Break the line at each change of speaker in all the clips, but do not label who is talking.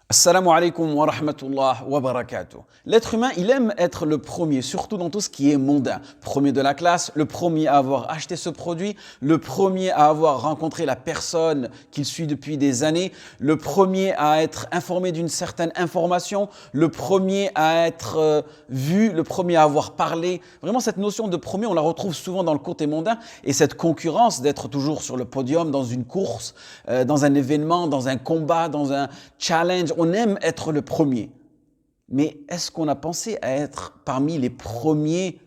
Assalamu alaikum wa rahmatullah wa barakatuh. L'être humain, il aime être le premier, surtout dans tout ce qui est mondain. Premier de la classe, le premier à avoir acheté ce produit, le premier à avoir rencontré la personne qu'il suit depuis des années, le premier à être informé d'une certaine information, le premier à être vu, le premier à avoir parlé. Vraiment, cette notion de premier, on la retrouve souvent dans le côté mondain et cette concurrence d'être toujours sur le podium dans une course, dans un événement, dans un combat, dans un challenge. On aime être le premier. Mais est-ce qu'on a pensé à être parmi les premiers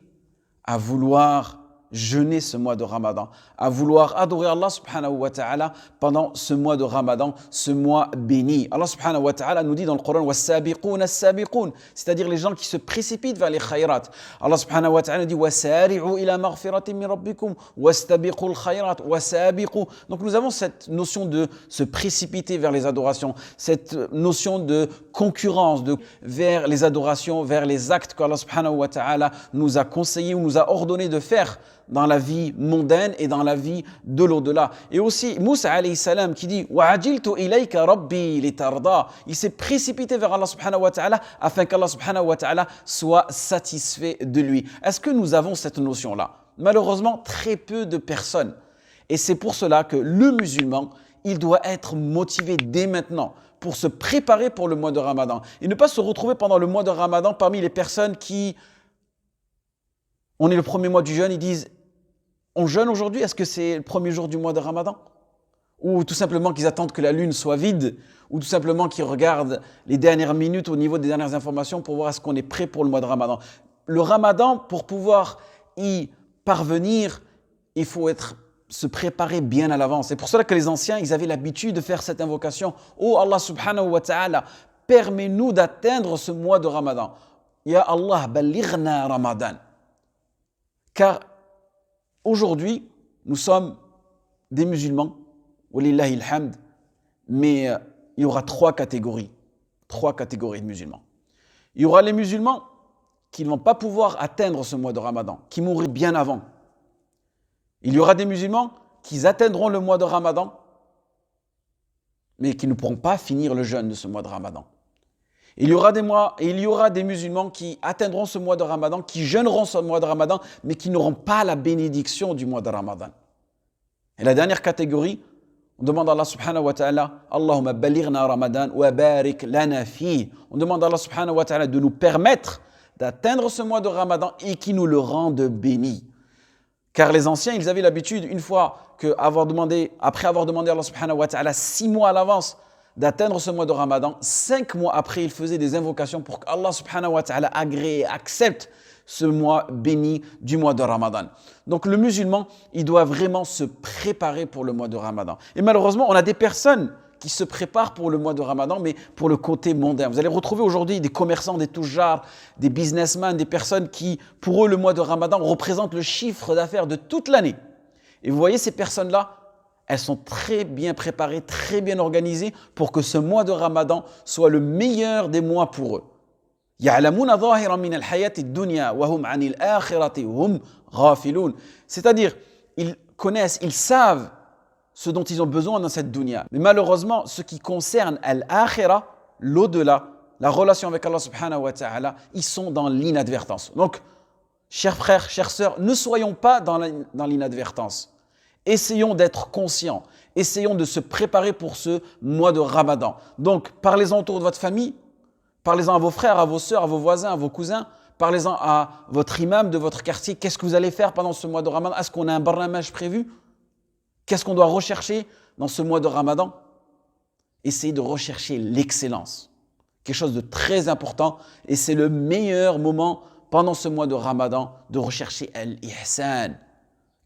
à vouloir jeûner ce mois de Ramadan, à vouloir adorer Allah subhanahu wa ta'ala pendant ce mois de Ramadan, ce mois béni? Allah subhanahu wa ta'ala nous dit dans le Coran وَالسَّابِقُونَ السَّابِقُونَ, c'est-à-dire les gens qui se précipitent vers les khayrat. Allah subhanahu wa ta'ala nous dit وَسَارِعُوا إِلَى مَغْفِرَةٍ مِّن رَبِّكُمْ وَاسْتَبِقُوا الْخَيْرَاتِ وَسَابِقُوا. Donc nous avons cette notion de se précipiter vers les adorations, cette notion de concurrence vers les adorations, vers les actes qu'Allah subhanahu wa ta'ala nous a conseillé ou nous a ordonné de faire dans la vie mondaine et dans la vie de l'au-delà. Et aussi Moussa alayhi salam qui dit وَعَجِلْتُ إِلَيْكَ رَبِّي لِتَرْضَى. Il s'est précipité vers Allah subhanahu wa ta'ala afin qu'Allah subhanahu wa ta'ala soit satisfait de lui. Est-ce que nous avons cette notion-là? Malheureusement, très peu de personnes. Et c'est pour cela que le musulman, il doit être motivé dès maintenant pour se préparer pour le mois de Ramadan et ne pas se retrouver pendant le mois de Ramadan parmi les personnes qui, on est le premier mois du jeûne, ils disent on jeûne aujourd'hui, est-ce que c'est le premier jour du mois de Ramadan? Ou tout simplement qu'ils attendent que la lune soit vide, ou tout simplement qu'ils regardent les dernières minutes au niveau des dernières informations pour voir est-ce qu'on est prêt pour le mois de Ramadan. Le Ramadan, pour pouvoir y parvenir, il faut se préparer bien à l'avance. C'est pour cela que les anciens, ils avaient l'habitude de faire cette invocation. Oh Allah subhanahu wa ta'ala, permets-nous d'atteindre ce mois de Ramadan. Ya Allah, balighna Ramadan. Car aujourd'hui, nous sommes des musulmans, walillahi alhamd, mais il y aura trois catégories de musulmans. Il y aura les musulmans qui ne vont pas pouvoir atteindre ce mois de Ramadan, qui mourront bien avant. Il y aura des musulmans qui atteindront le mois de Ramadan, mais qui ne pourront pas finir le jeûne de ce mois de Ramadan. Il y aura des musulmans qui atteindront ce mois de Ramadan, qui jeûneront ce mois de Ramadan, mais qui n'auront pas la bénédiction du mois de Ramadan. Et la dernière catégorie, on demande à Allah subhanahu wa ta'ala, Allahumma balighna Ramadan wa barik lana fi. On demande à Allah subhanahu wa ta'ala de nous permettre d'atteindre ce mois de Ramadan et qui nous le rende béni. Car les anciens, ils avaient l'habitude, une fois après avoir demandé à Allah subhanahu wa ta'ala 6 mois à l'avance, d'atteindre ce mois de Ramadan, 5 mois après, ils faisaient des invocations pour qu'Allah subhanahu wa ta'ala agrée et accepte ce mois béni du mois de Ramadan. Donc le musulman, il doit vraiment se préparer pour le mois de Ramadan. Et malheureusement, on a des personnes qui se préparent pour le mois de Ramadan, mais pour le côté mondain. Vous allez retrouver aujourd'hui des commerçants, des tout genres, des businessmen, des personnes qui, pour eux, le mois de Ramadan représente le chiffre d'affaires de toute l'année. Et vous voyez ces personnes-là, elles sont très bien préparées, très bien organisées pour que ce mois de Ramadan soit le meilleur des mois pour eux. يَعْلَمُونَ ظَاهِرًا مِنَ الْحَيَاةِ الدُّنْيَا وَهُمْ عَنِ الْآخِرَةِ هُمْ غَافِلُونَ. C'est-à-dire, ils connaissent, ils savent ce dont ils ont besoin dans cette dunya. Mais malheureusement, ce qui concerne al-akhira, l'au-delà, la relation avec Allah subhanahu wa ta'ala, ils sont dans l'inadvertance. Donc, chers frères, chères sœurs, ne soyons pas dans l'inadvertance. Essayons d'être conscients. Essayons de se préparer pour ce mois de Ramadan. Donc, parlez-en autour de votre famille, parlez-en à vos frères, à vos sœurs, à vos voisins, à vos cousins, parlez-en à votre imam de votre quartier. Qu'est-ce que vous allez faire pendant ce mois de Ramadan? Est-ce qu'on a un barnamage prévu? Qu'est-ce qu'on doit rechercher dans ce mois de Ramadan? Essayez de rechercher l'excellence. Quelque chose de très important. Et c'est le meilleur moment pendant ce mois de Ramadan de rechercher l'ihsan.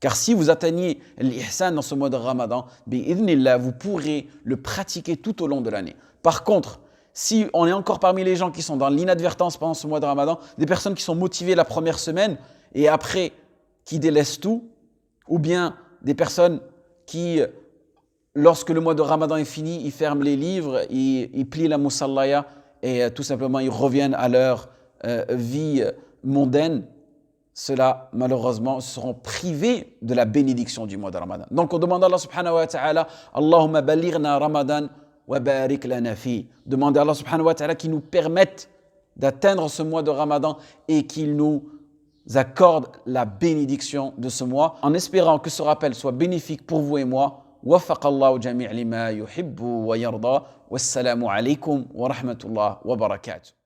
Car si vous atteignez l'ihsan dans ce mois de Ramadan, bi'idhnillah, vous pourrez le pratiquer tout au long de l'année. Par contre, si on est encore parmi les gens qui sont dans l'inadvertance pendant ce mois de Ramadan, des personnes qui sont motivées la première semaine et après qui délaissent tout, ou bien des personnes qui, lorsque le mois de Ramadan est fini, ils ferment les livres, ils plient la musallaya et tout simplement ils reviennent à leur vie mondaine, ceux-là, malheureusement, seront privés de la bénédiction du mois de Ramadan. Donc on demande à Allah subhanahu wa ta'ala, Allahumma balighna Ramadan wa barik lana fi. Demandez à Allah subhanahu wa ta'ala qu'il nous permette d'atteindre ce mois de Ramadan et qu'il nous accorde la bénédiction de ce mois, en espérant que ce rappel soit bénéfique pour vous et moi. وفق الله جميع لما يحب ويرضى والسلام عليكم ورحمة الله وبركاته.